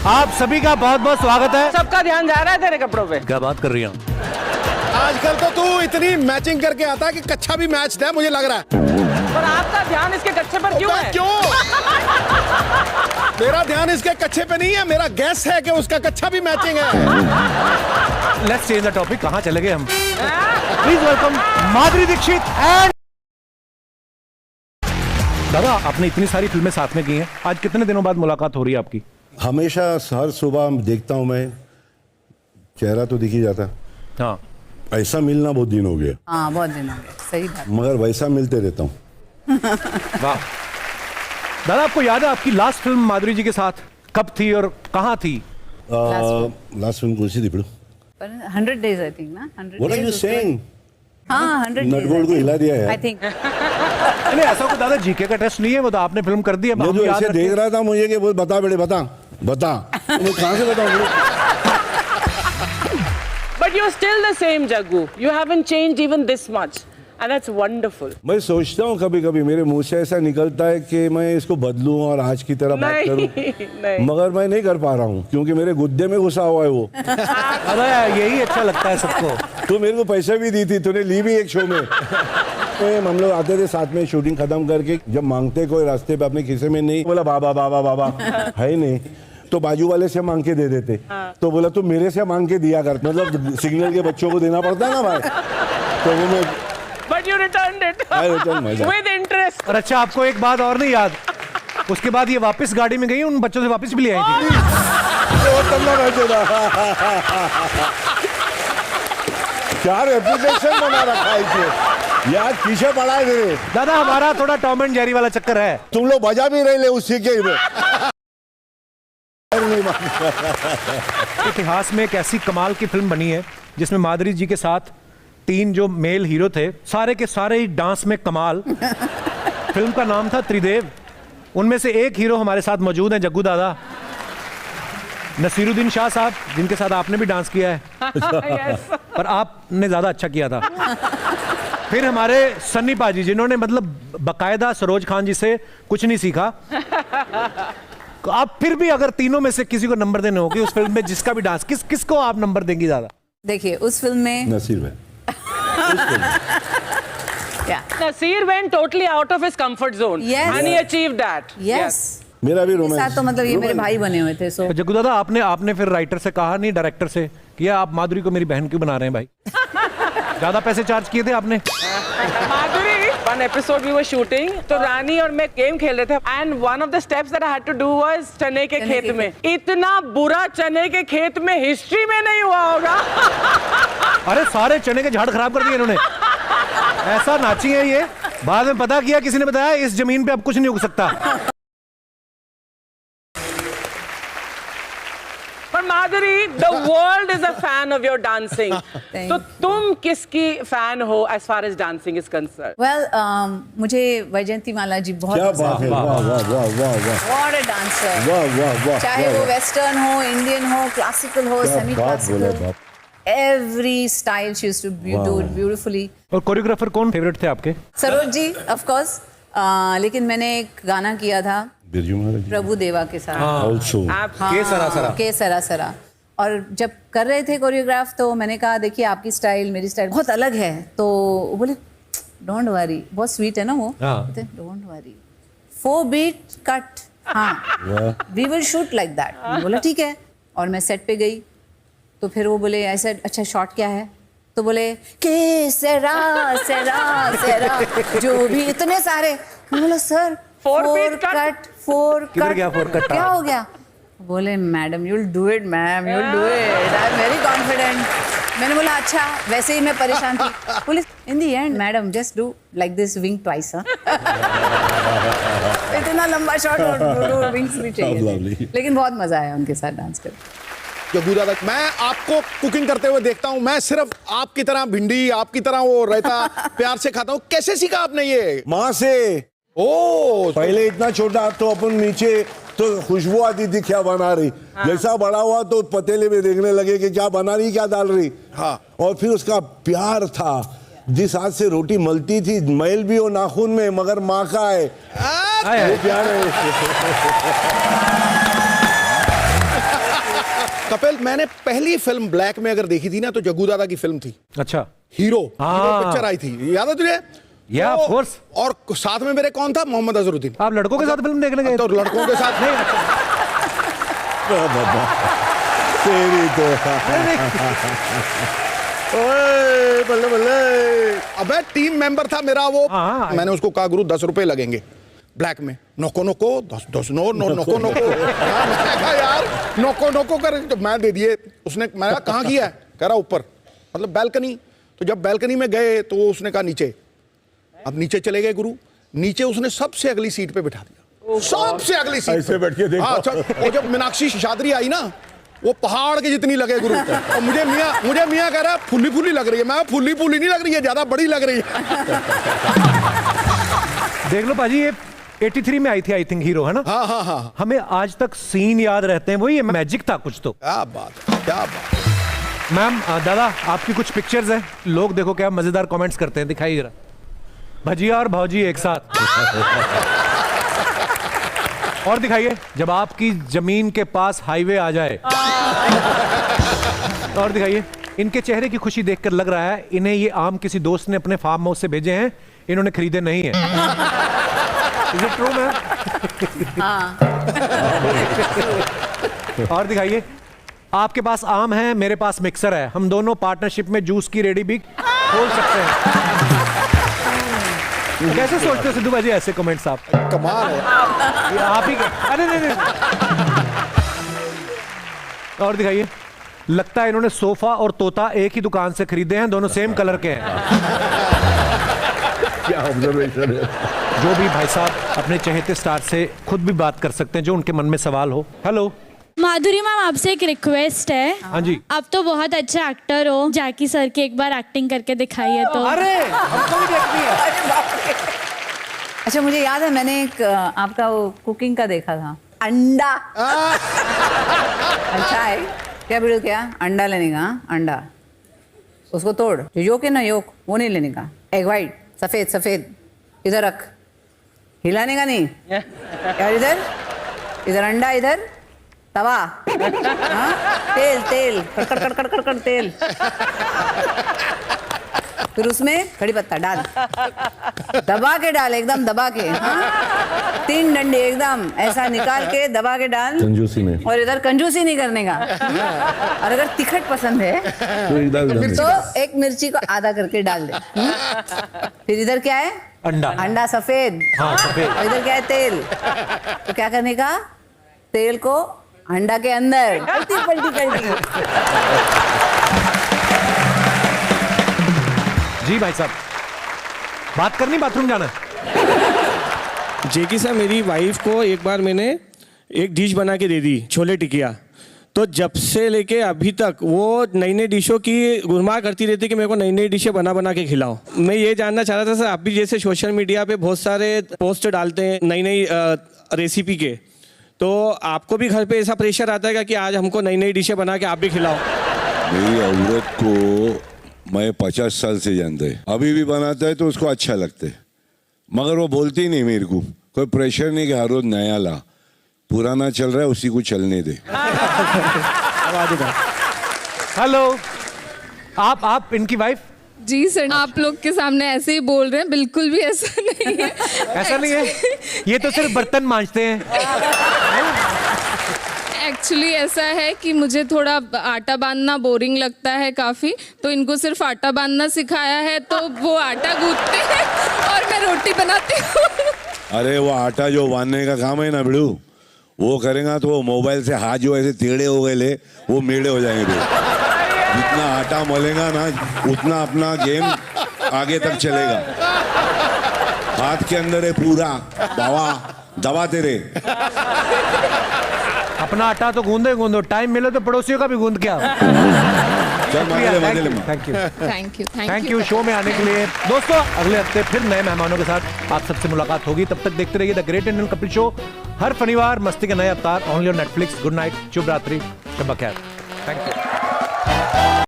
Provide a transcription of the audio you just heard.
आप सभी का बहुत बहुत स्वागत है। सबका ध्यान जा रहा है तेरे कपड़ों पे। क्या बात कर रही हूँ? आजकल तो तू इतनी मैचिंग करके आता है कि कच्चा भी मैच है, मुझे लग रहा है। पर आपका ध्यान इसके कच्चे पर क्यों है? क्यों? मेरा ध्यान इसके कच्चे पे नहीं है, मेरा गैस है कि उसका कच्चा भी मैचिंग है। Let's change the topic. कहाँ चले गए हम? Please welcome Madhuri Dixit and दादा। आपने इतनी सारी फिल्में साथ में की हैं, आज कितने दिनों बाद मुलाकात हो रही है आपकी? हमेशा हर सुबह देखता हूँ मैं, चेहरा तो दिख ही जाता। हाँ, ऐसा मिलना बहुत दिन हो गया। हाँ बहुत दिन हो गए, सही बात। मगर वैसा मिलते रहता हूँ। वाह दादा, आपको याद है आपकी लास्ट फिल्म माधुरी जी के साथ कब थी और कहाँ थी? लास्ट फिल्म कौन सी थी? पर 100 days आई थिंक ना, 100 What are you saying? हाँ 100 days नटबोल्ट को हिला दिया है। I think. नहीं, ऐसा कोई दादा जीके का टेस्ट नहीं है, वो तो आपने फिल्म कर दी है। मैं तो ऐसे देख रहा था मुझे कि वो बता बेटे बता मैं कहाँ से बताऊँ? But you're still the same, Jaggu. You haven't changed even this much, and that's wonderful. मैं सोचता हूँ कभी कभी मेरे मुंह से ऐसा निकलता है कि मैं इसको बदलूं और आज की तरह बात करूं, नहीं। मगर मैं नहीं कर पा रहा हूँ क्योंकि मेरे गुद्दे में घुसा हुआ है वो। अरे यही अच्छा लगता है सबको। तू मेरे को पैसे भी दी थी, तूने ली भी एक शो में। हम लोग आते थे साथ में शूटिंग खत्म करके, जब मांगते कोई रास्ते पे अपने खिसे में नहीं, बोला बाबा बाबा बाबा है नहीं तो बाजू वाले से मांग के दे देते। तो बोला तू मेरे से मांग के दिया कर, मतलब सिग्नल के बच्चों को देना पड़ता है ना भाई। तो वो मैं But you returned it with interest. और अच्छा, आपको एक बात और नहीं याद? उसके बाद ये वापस गाड़ी में गई, उन बच्चों से वापस भी ले आई थी। क्या रेपुटेशन बना रखा है इसने यार, पीछे पड़ा है तेरे। दादा हमारा थोड़ा टॉम एंड जेरी वाला चक्कर है। तुम लोग बजा भी रहे ले उसी के इतिहास में एक ऐसी कमाल की फिल्म बनी है जिसमें माधुरी जी के साथ 3 जो मेल हीरो थे, सारे के सारे ही डांस में कमाल। फिल्म का नाम था त्रिदेव। उनमें से एक हीरो हमारे साथ मौजूद हैं, जग्गू दादा, नसीरुद्दीन शाह साहब, जिनके साथ आपने भी डांस किया है। Yes. पर आपने ज्यादा अच्छा किया था। फिर हमारे सन्नी पाजी, जिन्होंने मतलब बकायदा सरोज खान जी से कुछ नहीं सीखा। आप फिर भी अगर तीनों में से किसी को नंबर देने होगी उस फिल्म में जिसका भी डांस, किसको आप नंबर देंगी ज्यादा? देखिए उस फिल्म में नसीर भाई Nasir went totally out of his comfort zone, Yes. and he achieved that. Yes मेरा भी रोमांस साथ तो मतलब ये मेरे भाई बने हुए थे। सो जग्गू दादा, आपने फिर राइटर से कहा नहीं, डायरेक्टर से किया, आप माधुरी को मेरी बहन क्यों बना रहे हैं भाई? ज्यादा पैसे चार्ज किए थे आपने? Madhuri, one episode we were shooting, तो रानी और मैं गेम खेल रहे थे, and one of the steps that I had to do was चने के खेत में। इतना बुरा चने के खेत में हिस्ट्री में नहीं हुआ होगा। अरे सारे चने के झाड़ खराब कर दिए इन्होंने। ऐसा नाची है ये। बाद में पता किया, किसी ने बताया इस जमीन पे अब कुछ नहीं उग सकता। पर माधुरी, the world is a fan of your dancing. तो तुम किसकी fan हो as far as dancing is concerned? Well मुझे वैजयंती माला जी बहुत क्या पसंद बात है, वाह वाह वाह वाह वाह What a dancer. वाह वाह वाह, चाहे वो वेस्टर्न हो, इंडियन हो, क्लासिकल हो, semi classical, every style she used to do it beautifully. और कोरियोग्राफर कौन फेवरेट थे आपके? सरोज जी ऑफ कोर्स, लेकिन मैंने एक गाना किया था बिरजू महाराज प्रभु देवा के साथ। ऑल्सो के सरा सरा। और जब कर रहे थे कोरियोग्राफ तो मैंने कहा देखिए आपकी स्टाइल मेरी स्टाइल बहुत अलग है। तो वो बोले डोंट वरी, बहुत स्वीट है ना वो, डोंट वरी 4 beat कट, हाँ we will shoot like that. बोला ठीक है। और मैं सेट पे गई तो फिर वो बोले ऐसे अच्छा शॉट क्या है? तो बोले के सरा सरा सरा, जो भी इतने सारे। मैं बोला सर 4 beat cut? 4 किधर गया 4 कट? क्या हो गया? बोले madam you will do it ma'am, you will do it, I am very confident. मैंने बोला अच्छा, वैसे ही मैं परेशान थी। बोले in the end madam just do like this wing twice. इतना लंबा शॉट और विंग्स भी चाहिए, लेकिन बहुत मजा आया उनके साथ डांस करके। जग्गू दादा, मैं आपको कुकिंग करते हुए देखता हूँ, मैं सिर्फ आपकी तरह भिंडी, आपकी तरह वो रायता प्यार से खाता हूँ। कैसे सीखा आपने ये? माँ से। ओ पहले इतना छोटा तो अपन नीचे तो खुशबू आती थी क्या बना रही। जैसा बड़ा हुआ तो पतीले में देखने लगे कि क्या बना रही, क्या डाल रही। हाँ। और फिर उसका प्यार था, जिस हाथ से रोटी मलती थी, मैल भी हो नाखून में मगर माँ का है, वो प्यार है। कपिल, मैंने पहली फिल्म ब्लैक में अगर देखी थी ना तो जग्गू दादा की फिल्म थी, अच्छा, हीरो। हाँ। हीरो पिक्चर आई थी, याद है तुझे? या ऑफ कोर्स। और साथ में मेरे कौन था? मोहम्मद अजहरुद्दीन। आप लड़कों के साथ फिल्म देखने गए? तो लड़कों के साथ नहीं। तेरी तो ओए बल्ले बल्ले। अबे टीम मेंबर था मेरा वो। हाँ। मैंने उसको कहा गुरु 10 रुपए लगेंगे ब्लैक में। नोको नोको 10 नो नो नोको नोको। मैंने कहा यार नोको नोको कर, तो मैं दे दिए। उसने, मैंने कहा कहाँ किया है? कह रहा ऊपर, मतलब बैल्कनी। तो जब बैल्कनी में गए तो उसने कहा नीचे। अब नीचे चले गए गुरु, नीचे उसने सबसे अगली सीट पे बिठा दिया, सबसे अगली सीट ऐसे बैठ के देखा। हाँ, अच्छा। और जब मीनाक्षी शादरी आई ना, वो पहाड़ के जितनी लगे गुरु। और मुझे मियाँ कह रहा है फुल्ली फुल्ली लग रही है। मैं फुल्ली फुल्ली नहीं लग रही है, ज्यादा बड़ी लग रही है। देख लो पाजी, ये 83 में आई थी आई थिंक, हीरो है ना? हाँ हाँ हाँ। हमें आज तक सीन याद रहते हैं, वही मैजिक था कुछ तो। क्या बात है, क्या बात है। मैम, दादा आपकी कुछ पिक्चर्स हैं, लोग देखो क्या मजेदार कमेंट्स करते हैं, दिखाइए जरा। भजिया और भौजी एक साथ। और दिखाइए, जब आपकी जमीन के पास हाईवे आ जाए। और दिखाइए, इनके चेहरे की खुशी देखकर लग रहा है इन्हें ये आम किसी दोस्त ने अपने फार्म हाउस से भेजे हैं, इन्होंने खरीदे नहीं है। Is it true, ma'am? और दिखाइए, आपके पास आम है, मेरे पास मिक्सर है, हम दोनों पार्टनरशिप में जूस की रेडी भी खोल सकते हैं। कैसे सोचते हो सिद्धू भाई ऐसे कमेंट्स आप? कमाल है। ये आप ही अरे नहीं। और दिखाइए, लगता है इन्होंने सोफा और तोता एक ही दुकान से खरीदे हैं, दोनों सेम कलर के हैं। क्या ऑब्जर्वेशन है। जो भी भाई साहब अपने चहेते स्टार से खुद भी बात कर सकते हैं, जो उनके मन में सवाल हो। हेलो माधुरी मैम, आपसे एक रिक्वेस्ट है। हाँ जी। आप तो बहुत अच्छे एक्टर हो, जैकी सर की एक बार एक्टिंग करके दिखाइए तो। अरे हमको भी देखनी है। अच्छा, मुझे याद है मैंने एक आपका वो कुकिंग का देखा था, अंडा। अच्छा है क्या वीडियो? क्या अंडा लेने का? अंडा उसको तोड़, जो योक है ना, योक वो नहीं लेने का, एग वाइट सफेद सफेद, इधर रख, हिलाने का नहीं यार। इधर अंडा, इधर तवा, हाँ? तेल तेल कड़कड़ कड़कड़ कड़कड़ तेल, फिर उसमें कड़ी पत्ता डाल, दबा के डाल, एकदम दबा के, हाँ? 3 डंडे एकदम ऐसा निकाल के दबा के डाल, कंजूसी में। और इधर कंजूसी नहीं करने का। और अगर तिखट पसंद है तो एक मिर्ची को आधा करके डाल दे। फिर इधर क्या है? अंडा। अंडा सफेद, हाँ सफेद। और इधर क्या है? तेल। तो क्या करने का? तेल को अंडा के अंदर पलटी पलटी पलटी। जी भाई साहब, बात करनी, बाथरूम जाना। जेकी साहब, मेरी वाइफ को एक बार मैंने एक डिश बना के दे दी, छोले टिकिया। तो जब से लेके अभी तक वो नई नई डिशों की गुरमा करती रहती कि मेरे को नई नई डिशें बना बना के खिलाओ। मैं ये जानना चाह रहा था सर, आप भी जैसे सोशल मीडिया पे बहुत सारे पोस्ट डालते हैं नई नई रेसिपी के, तो आपको भी घर पे ऐसा प्रेशर आता है कि आज हमको नई नई डिशें बना के आप भी खिलाओ? मेरी औरत को मैं 50 साल से जानता है, अभी भी बनाता है तो उसको अच्छा लगता है, मगर वो बोलती नहीं मेरे को, कोई प्रेशर नहीं कि हर रोज नया ला, पुराना चल रहा है उसी को चलने दे। हेलो, आप इनकी वाइफ? जी सर, आप लोग के सामने ऐसे ही बोल रहे हैं, बिल्कुल भी ऐसा नहीं है। ऐसा नहीं है, ये तो सिर्फ बर्तन मांजते हैं। एक्चुअली ऐसा है कि मुझे थोड़ा आटा बांधना बोरिंग लगता है काफ़ी, तो इनको सिर्फ आटा बांधना सिखाया है, तो वो आटा गूंथते हैं और मैं रोटी बनाती हूँ। अरे वो आटा जो बांधने का काम है ना बिड़ू, वो करेगा तो वो मोबाइल से हाथ जो ऐसे टेढ़े हो गए ले, वो मेढ़े हो जाएंगे। जितना आटा मलेगा ना उतना अपना गेम आगे तक चलेगा। हाथ के अंदर है पूरा दवा दबाते रहे। अपना आटा तो गूंदो, टाइम मिले तो पड़ोसियों का भी गूंद क्या। थैंक यू शो में आने के लिए। दोस्तों, अगले हफ्ते फिर नए मेहमानों के साथ आप सबसे मुलाकात होगी। तब तक देखते रहिए the great Indian Kapil show, हर शनिवार मस्ती के नए अवतार, only on Netflix. Good night, शुभ रात्रि, शब बखैर। Thank you.